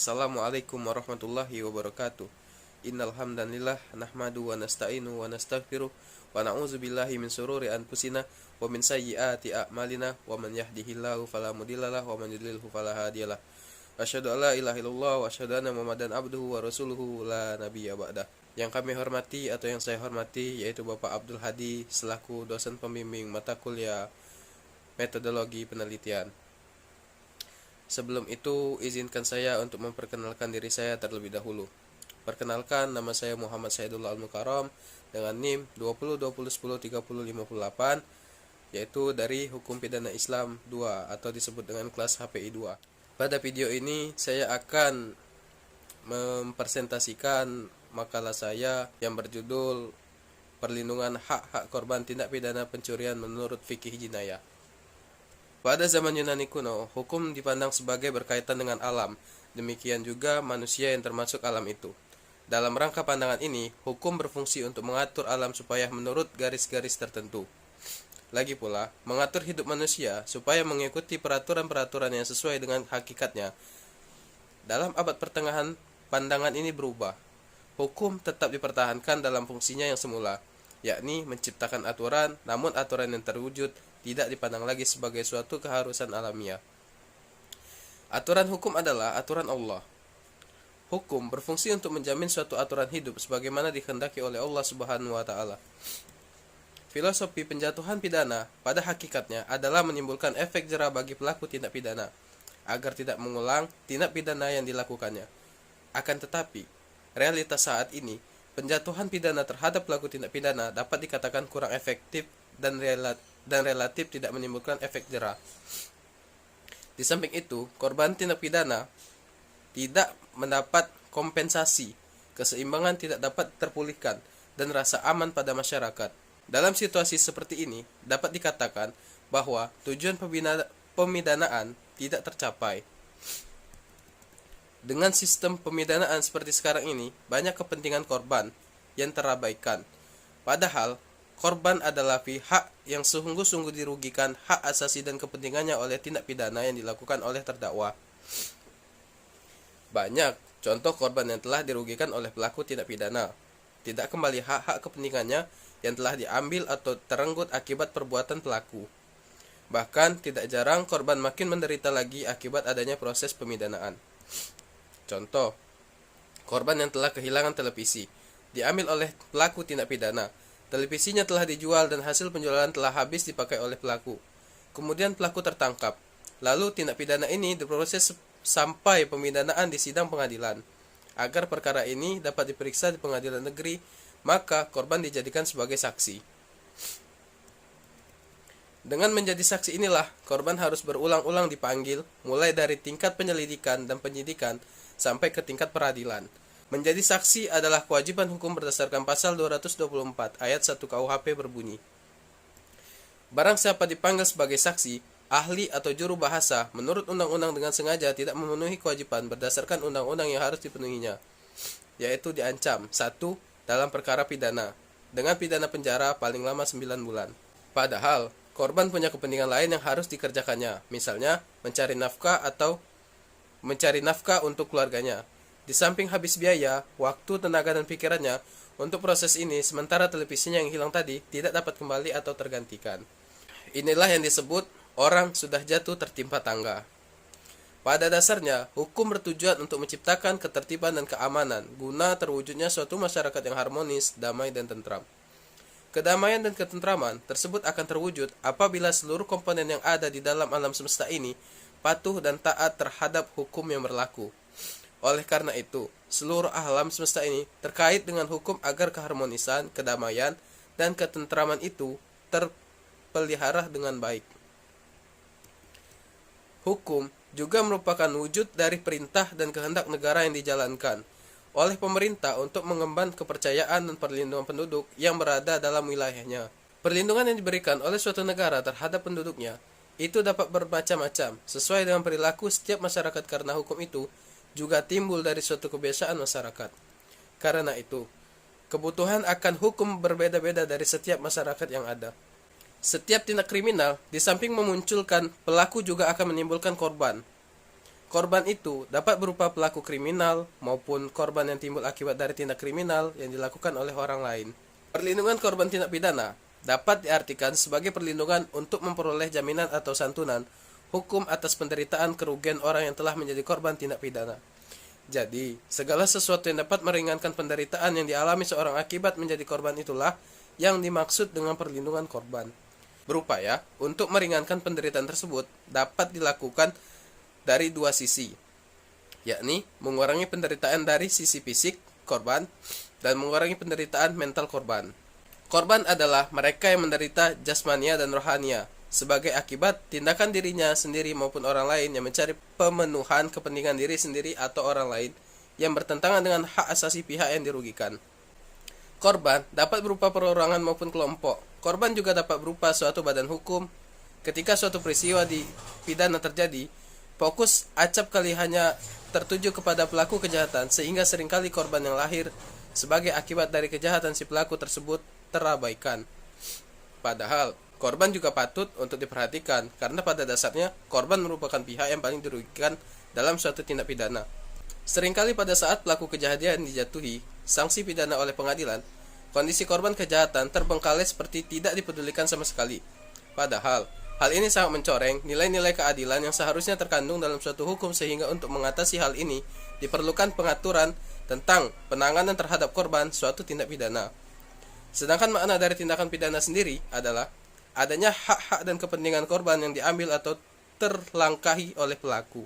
Assalamualaikum warahmatullahi wabarakatuh. Innal hamdalillah nahmadu wa nasta'inu wa nastaghfiruh wa na'udzu billahi min sururi anfusina wa min sayyiati a'malina wa man yahdihillahu fala mudhillalah wa man yudlilhu fala hadiyalah. Asyhadu an la ilaha illallah wa asyhadu anna Muhammadan abduhu wa rasuluhu la nabiyya ba'dah. Yang kami hormati atau yang saya hormati yaitu Bapak Abdul Hadi selaku dosen pembimbing mata kuliah metodologi penelitian. Sebelum itu, izinkan saya untuk memperkenalkan diri saya terlebih dahulu. Perkenalkan, nama saya Muhammad Saidullah Al-Mukarram dengan NIM 2020103058, yaitu dari Hukum Pidana Islam 2 atau disebut dengan kelas HPI 2. Pada video ini, saya akan mempresentasikan makalah saya yang berjudul Perlindungan Hak-Hak Korban Tindak Pidana Pencurian Menurut Fikih Jinayah. Pada zaman Yunani kuno, hukum dipandang sebagai berkaitan dengan alam, demikian juga manusia yang termasuk alam itu. Dalam rangka pandangan ini, hukum berfungsi untuk mengatur alam supaya menurut garis-garis tertentu. Lagi pula, mengatur hidup manusia supaya mengikuti peraturan-peraturan yang sesuai dengan hakikatnya. Dalam abad pertengahan, pandangan ini berubah. Hukum tetap dipertahankan dalam fungsinya yang semula, yakni menciptakan aturan, namun aturan yang terwujud tidak dipandang lagi sebagai suatu keharusan alamiah. Aturan hukum adalah aturan Allah. Hukum berfungsi untuk menjamin suatu aturan hidup sebagaimana dikehendaki oleh Allah Subhanahu wa taala. Filosofi penjatuhan pidana pada hakikatnya adalah menimbulkan efek jera bagi pelaku tindak pidana agar tidak mengulang tindak pidana yang dilakukannya. Akan tetapi, realitas saat ini, penjatuhan pidana terhadap pelaku tindak pidana dapat dikatakan kurang efektif dan relatif tidak menimbulkan efek jera. Di samping itu, korban tindak pidana tidak mendapat kompensasi, keseimbangan tidak dapat terpulihkan, dan rasa aman pada masyarakat. Dalam situasi seperti ini, dapat dikatakan bahwa tujuan pemidanaan tidak tercapai. Dengan sistem pemidanaan seperti sekarang ini, banyak kepentingan korban yang terabaikan. Padahal, korban adalah pihak yang sungguh-sungguh dirugikan hak asasi dan kepentingannya oleh tindak pidana yang dilakukan oleh terdakwa. Banyak contoh korban yang telah dirugikan oleh pelaku tindak pidana, tidak kembali hak-hak kepentingannya yang telah diambil atau terenggut akibat perbuatan pelaku. Bahkan tidak jarang korban makin menderita lagi akibat adanya proses pemidanaan. Contoh, korban yang telah kehilangan televisi, diambil oleh pelaku tindak pidana. Televisinya telah dijual dan hasil penjualan telah habis dipakai oleh pelaku. Kemudian pelaku tertangkap. Lalu tindak pidana ini diproses sampai pemidanaan di sidang pengadilan. Agar perkara ini dapat diperiksa di pengadilan negeri, maka korban dijadikan sebagai saksi. Dengan menjadi saksi inilah, korban harus berulang-ulang dipanggil, mulai dari tingkat penyelidikan dan penyidikan sampai ke tingkat peradilan. Menjadi saksi adalah kewajiban hukum berdasarkan pasal 224 ayat 1 KUHP berbunyi, barang siapa dipanggil sebagai saksi, ahli atau juru bahasa menurut undang-undang dengan sengaja tidak memenuhi kewajiban berdasarkan undang-undang yang harus dipenuhinya, yaitu diancam 1. Dalam perkara pidana dengan pidana penjara paling lama 9 bulan. Padahal korban punya kepentingan lain yang harus dikerjakannya, misalnya mencari nafkah untuk keluarganya. Di samping habis biaya, waktu, tenaga, dan pikirannya untuk proses ini, sementara televisinya yang hilang tadi tidak dapat kembali atau tergantikan. Inilah yang disebut orang sudah jatuh tertimpa tangga. Pada dasarnya, hukum bertujuan untuk menciptakan ketertiban dan keamanan guna terwujudnya suatu masyarakat yang harmonis, damai, dan tentram. Kedamaian dan ketentraman tersebut akan terwujud apabila seluruh komponen yang ada di dalam alam semesta ini patuh dan taat terhadap hukum yang berlaku. Oleh karena itu, seluruh alam semesta ini terkait dengan hukum agar keharmonisan, kedamaian, dan ketentraman itu terpelihara dengan baik. Hukum juga merupakan wujud dari perintah dan kehendak negara yang dijalankan oleh pemerintah untuk mengemban kepercayaan dan perlindungan penduduk yang berada dalam wilayahnya. Perlindungan yang diberikan oleh suatu negara terhadap penduduknya itu dapat bermacam-macam sesuai dengan perilaku setiap masyarakat karena hukum itu juga timbul dari suatu kebiasaan masyarakat. Karena itu, kebutuhan akan hukum berbeda-beda dari setiap masyarakat yang ada. Setiap tindak kriminal, di samping memunculkan pelaku juga akan menimbulkan korban. Korban itu dapat berupa pelaku kriminal maupun korban yang timbul akibat dari tindak kriminal yang dilakukan oleh orang lain. Perlindungan korban tindak pidana dapat diartikan sebagai perlindungan untuk memperoleh jaminan atau santunan hukum atas penderitaan kerugian orang yang telah menjadi korban tindak pidana. Jadi, segala sesuatu yang dapat meringankan penderitaan yang dialami seorang akibat menjadi korban itulah yang dimaksud dengan perlindungan korban. Berupaya untuk meringankan penderitaan tersebut dapat dilakukan dari dua sisi, yakni mengurangi penderitaan dari sisi fisik korban dan mengurangi penderitaan mental korban. Korban adalah mereka yang menderita jasmania dan rohania sebagai akibat tindakan dirinya sendiri maupun orang lain yang mencari pemenuhan kepentingan diri sendiri atau orang lain yang bertentangan dengan hak asasi pihak yang dirugikan. Korban dapat berupa perorangan maupun kelompok. Korban juga dapat berupa suatu badan hukum. Ketika suatu peristiwa di pidana terjadi, fokus acap kali hanya tertuju kepada pelaku kejahatan sehingga seringkali korban yang lahir sebagai akibat dari kejahatan si pelaku tersebut terabaikan. Padahal korban juga patut untuk diperhatikan karena pada dasarnya korban merupakan pihak yang paling dirugikan dalam suatu tindak pidana. Seringkali pada saat pelaku kejahatan dijatuhi sanksi pidana oleh pengadilan, kondisi korban kejahatan terbengkalai seperti tidak dipedulikan sama sekali. Padahal hal ini sangat mencoreng nilai-nilai keadilan yang seharusnya terkandung dalam suatu hukum sehingga untuk mengatasi hal ini diperlukan pengaturan tentang penanganan terhadap korban suatu tindak pidana. Sedangkan makna dari tindakan pidana sendiri adalah adanya hak-hak dan kepentingan korban yang diambil atau terlangkahi oleh pelaku.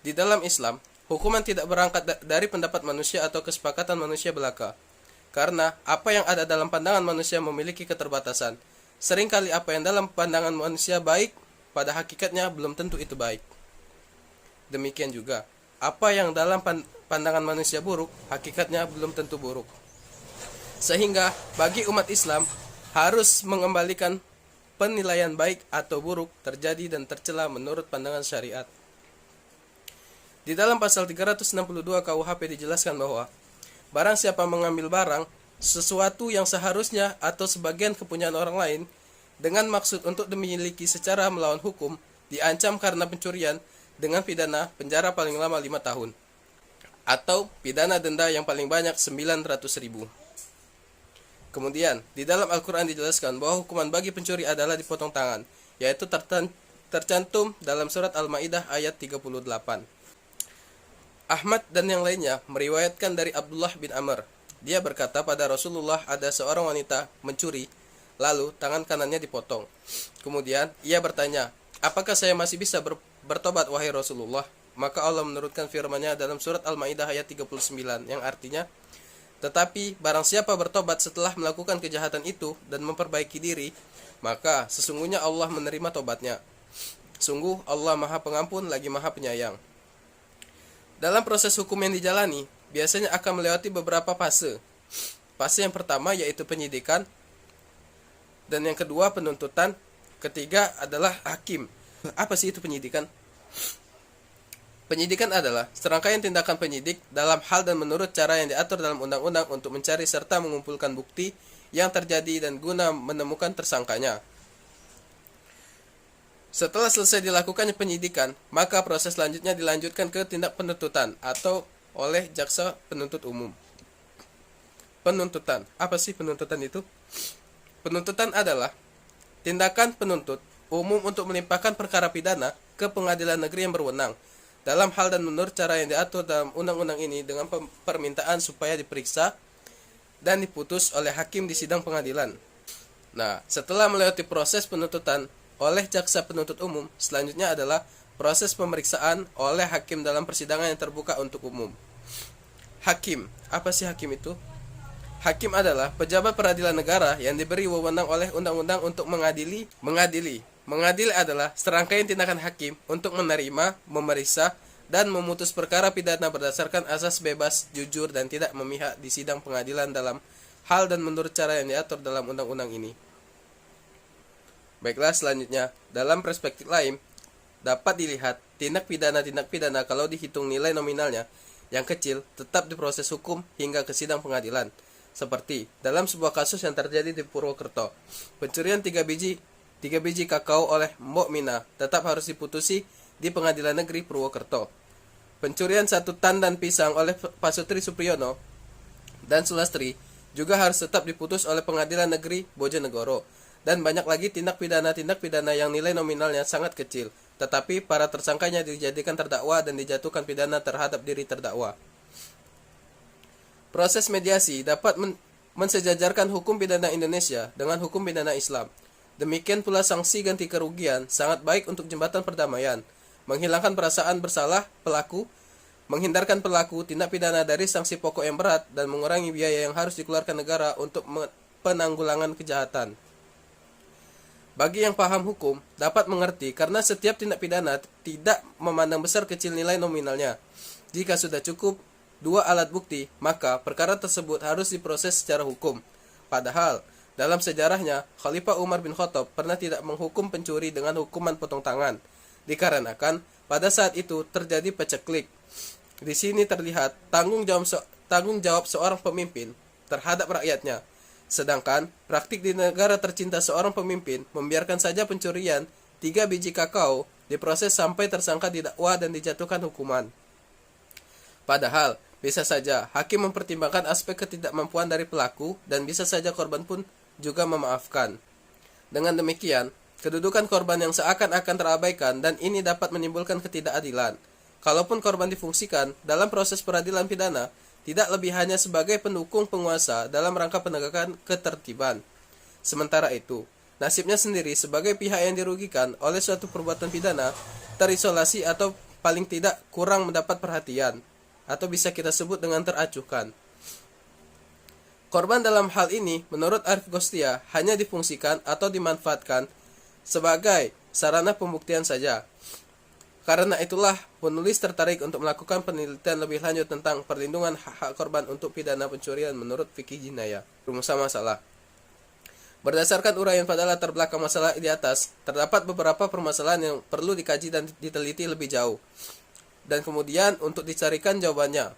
Di dalam Islam, hukuman tidak berangkat dari pendapat manusia atau kesepakatan manusia belaka. Karena apa yang ada dalam pandangan manusia memiliki keterbatasan. Seringkali apa yang dalam pandangan manusia baik, pada hakikatnya belum tentu itu baik. Demikian juga, apa yang dalam pandangan manusia buruk, hakikatnya belum tentu buruk. Sehingga bagi umat Islam harus mengembalikan penilaian baik atau buruk terjadi dan tercela menurut pandangan syariat. Di dalam pasal 362 KUHP dijelaskan bahwa barang siapa mengambil barang, sesuatu yang seharusnya atau sebagian kepunyaan orang lain dengan maksud untuk dimiliki secara melawan hukum, diancam karena pencurian dengan pidana penjara paling lama 5 tahun atau pidana denda yang paling banyak 900.000. Kemudian, di dalam Al-Quran dijelaskan bahwa hukuman bagi pencuri adalah dipotong tangan, yaitu tercantum dalam surat Al-Ma'idah ayat 38. Ahmad dan yang lainnya meriwayatkan dari Abdullah bin Amr. Dia berkata pada Rasulullah ada seorang wanita mencuri, lalu tangan kanannya dipotong. Kemudian ia bertanya, apakah saya masih bisa bertobat wahai Rasulullah? Maka Allah menurunkan firman-Nya dalam surat Al-Ma'idah ayat 39 yang artinya, tetapi barang siapa bertobat setelah melakukan kejahatan itu dan memperbaiki diri, maka sesungguhnya Allah menerima tobatnya. Sungguh Allah Maha Pengampun lagi Maha Penyayang. Dalam proses hukum yang dijalani, biasanya akan melewati beberapa fase. Fase yang pertama yaitu penyidikan, dan yang kedua penuntutan, ketiga adalah hakim. Apa sih itu penyidikan? Penyidikan adalah serangkaian tindakan penyidik dalam hal dan menurut cara yang diatur dalam undang-undang untuk mencari serta mengumpulkan bukti yang terjadi dan guna menemukan tersangkanya. Setelah selesai dilakukannya penyidikan, maka proses selanjutnya dilanjutkan ke tindak penuntutan atau oleh jaksa penuntut umum. Penuntutan. Apa sih penuntutan itu? Penuntutan adalah tindakan penuntut umum untuk melimpahkan perkara pidana ke pengadilan negeri yang berwenang dalam hal dan menurut cara yang diatur dalam undang-undang ini dengan permintaan supaya diperiksa dan diputus oleh hakim di sidang pengadilan. Nah, setelah melewati proses penuntutan oleh jaksa penuntut umum, selanjutnya adalah proses pemeriksaan oleh hakim dalam persidangan yang terbuka untuk umum. Hakim, apa sih hakim itu? Hakim adalah pejabat peradilan negara yang diberi wewenang oleh undang-undang untuk mengadili. Mengadili adalah serangkaian tindakan hakim untuk menerima, memeriksa, dan memutus perkara pidana berdasarkan asas bebas, jujur, dan tidak memihak di sidang pengadilan dalam hal dan menurut cara yang diatur dalam undang-undang ini. Baiklah, selanjutnya, dalam perspektif lain, dapat dilihat tindak pidana kalau dihitung nilai nominalnya yang kecil tetap diproses hukum hingga ke sidang pengadilan. Seperti dalam sebuah kasus yang terjadi di Purwokerto, pencurian 3 biji kakao oleh Mbok Mina tetap harus diputusi di Pengadilan Negeri Purwokerto. Pencurian 1 tan dan pisang oleh Pasutri Supriyono dan Sulastri juga harus tetap diputus oleh Pengadilan Negeri Bojonegoro. Dan banyak lagi tindak pidana yang nilai nominalnya sangat kecil, tetapi para tersangkanya dijadikan terdakwa dan dijatuhkan pidana terhadap diri terdakwa. Proses mediasi dapat mensejajarkan hukum pidana Indonesia dengan hukum pidana Islam. Demikian pula sanksi ganti kerugian sangat baik untuk jembatan perdamaian, menghilangkan perasaan bersalah pelaku, menghindarkan pelaku tindak pidana dari sanksi pokok yang berat, dan mengurangi biaya yang harus dikeluarkan negara untuk penanggulangan kejahatan. Bagi yang paham hukum, dapat mengerti karena setiap tindak pidana tidak memandang besar kecil nilai nominalnya. Jika sudah cukup 2 alat bukti, maka perkara tersebut harus diproses secara hukum. Padahal, dalam sejarahnya, Khalifah Umar bin Khattab pernah tidak menghukum pencuri dengan hukuman potong tangan, dikarenakan pada saat itu terjadi paceklik. Di sini terlihat tanggung jawab seorang pemimpin terhadap rakyatnya. Sedangkan praktik di negara tercinta seorang pemimpin membiarkan saja pencurian 3 biji kakao diproses sampai tersangka didakwa dan dijatuhkan hukuman. Padahal bisa saja hakim mempertimbangkan aspek ketidakmampuan dari pelaku dan bisa saja korban pun juga memaafkan. Dengan demikian, kedudukan korban yang seakan-akan terabaikan dan ini dapat menimbulkan ketidakadilan. Kalaupun korban difungsikan dalam proses peradilan pidana, tidak lebih hanya sebagai pendukung penguasa dalam rangka penegakan ketertiban. Sementara itu, nasibnya sendiri sebagai pihak yang dirugikan oleh suatu perbuatan pidana, terisolasi atau paling tidak kurang mendapat perhatian, atau bisa kita sebut dengan teracuhkan. Korban dalam hal ini, menurut Arif Gostia, hanya difungsikan atau dimanfaatkan sebagai sarana pembuktian saja. Karena itulah, penulis tertarik untuk melakukan penelitian lebih lanjut tentang perlindungan hak-hak korban untuk pidana pencurian menurut fikih jinayah. Rumus masalah. Berdasarkan uraian pada latar belakang masalah di atas, terdapat beberapa permasalahan yang perlu dikaji dan diteliti lebih jauh. Dan kemudian untuk dicarikan jawabannya.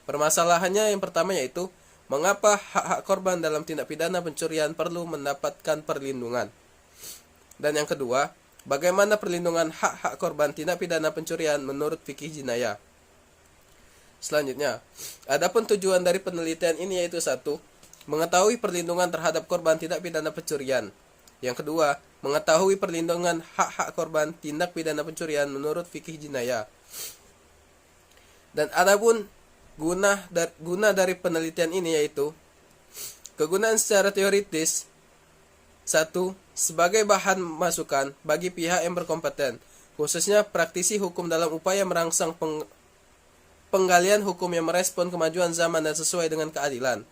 Permasalahannya yang pertama yaitu, mengapa hak-hak korban dalam tindak pidana pencurian perlu mendapatkan perlindungan? Dan yang kedua, bagaimana perlindungan hak-hak korban tindak pidana pencurian menurut fikih jinayah? Selanjutnya, adapun tujuan dari penelitian ini yaitu 1. Mengetahui perlindungan terhadap korban tindak pidana pencurian. Yang kedua, mengetahui perlindungan hak-hak korban tindak pidana pencurian menurut fikih jinayah. Dan adapun guna dari penelitian ini yaitu kegunaan secara teoritis. 1. Sebagai bahan masukan bagi pihak yang berkompeten, khususnya praktisi hukum dalam upaya merangsang penggalian hukum yang merespon kemajuan zaman dan sesuai dengan keadilan.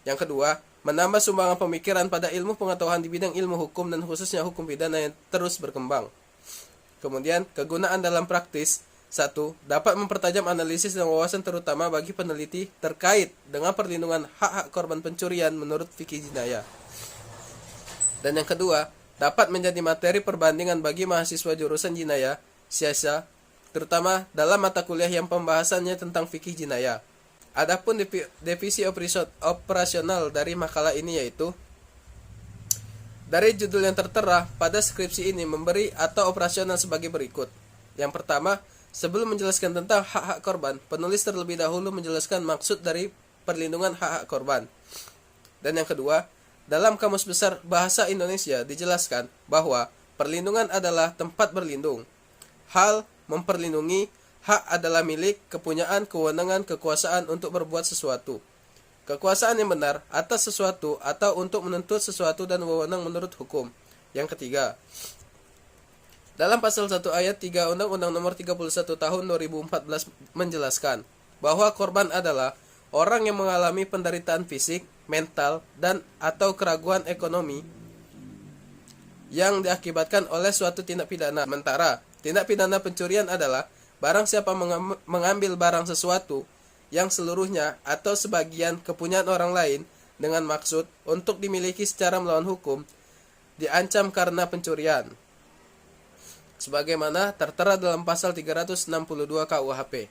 Yang kedua, menambah sumbangan pemikiran pada ilmu pengetahuan di bidang ilmu hukum dan khususnya hukum pidana yang terus berkembang. Kemudian, kegunaan dalam praktis. 1. Dapat mempertajam analisis dan wawasan terutama bagi peneliti terkait dengan perlindungan hak-hak korban pencurian menurut fikih jinayah. Dan yang kedua, dapat menjadi materi perbandingan bagi mahasiswa jurusan jinayah, siasa, terutama dalam mata kuliah yang pembahasannya tentang fikih jinayah. Adapun divisi operasional dari makalah ini yaitu, dari judul yang tertera pada skripsi ini memberi atau operasional sebagai berikut. Yang pertama, sebelum menjelaskan tentang hak-hak korban, penulis terlebih dahulu menjelaskan maksud dari perlindungan hak-hak korban. Dan yang kedua, dalam Kamus Besar Bahasa Indonesia dijelaskan bahwa perlindungan adalah tempat berlindung. Hal memperlindungi, hak adalah milik, kepunyaan, kewenangan, kekuasaan untuk berbuat sesuatu. Kekuasaan yang benar atas sesuatu atau untuk menuntut sesuatu dan wewenang menurut hukum. Yang ketiga, dalam pasal 1 ayat 3 Undang-Undang Nomor 31 Tahun 2014 menjelaskan bahwa korban adalah orang yang mengalami penderitaan fisik, mental, dan atau keraguan ekonomi yang diakibatkan oleh suatu tindak pidana. Sementara tindak pidana pencurian adalah barang siapa mengambil barang sesuatu yang seluruhnya atau sebagian kepunyaan orang lain dengan maksud untuk dimiliki secara melawan hukum, diancam karena pencurian, sebagaimana tertera dalam pasal 362 KUHP.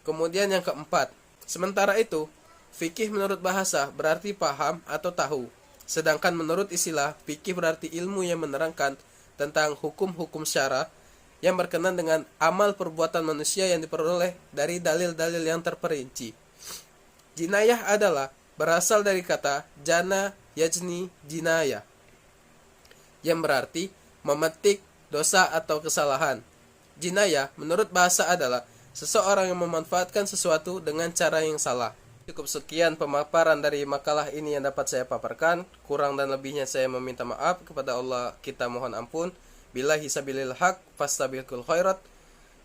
Kemudian yang keempat, sementara itu, fikih menurut bahasa berarti paham atau tahu, sedangkan menurut istilah, fikih berarti ilmu yang menerangkan tentang hukum-hukum syara yang berkenaan dengan amal perbuatan manusia yang diperoleh dari dalil-dalil yang terperinci. Jinayah adalah berasal dari kata jana yajni jinayah, yang berarti memetik dosa atau kesalahan. Jinayah menurut bahasa adalah seseorang yang memanfaatkan sesuatu dengan cara yang salah. Cukup sekian pemaparan dari makalah ini yang dapat saya paparkan. Kurang dan lebihnya saya meminta maaf. Kepada Allah kita mohon ampun. Billahi sabilil haq fastabiqul khairat.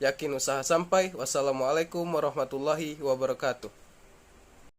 Yakin usaha sampai. Wassalamualaikum warahmatullahi wabarakatuh.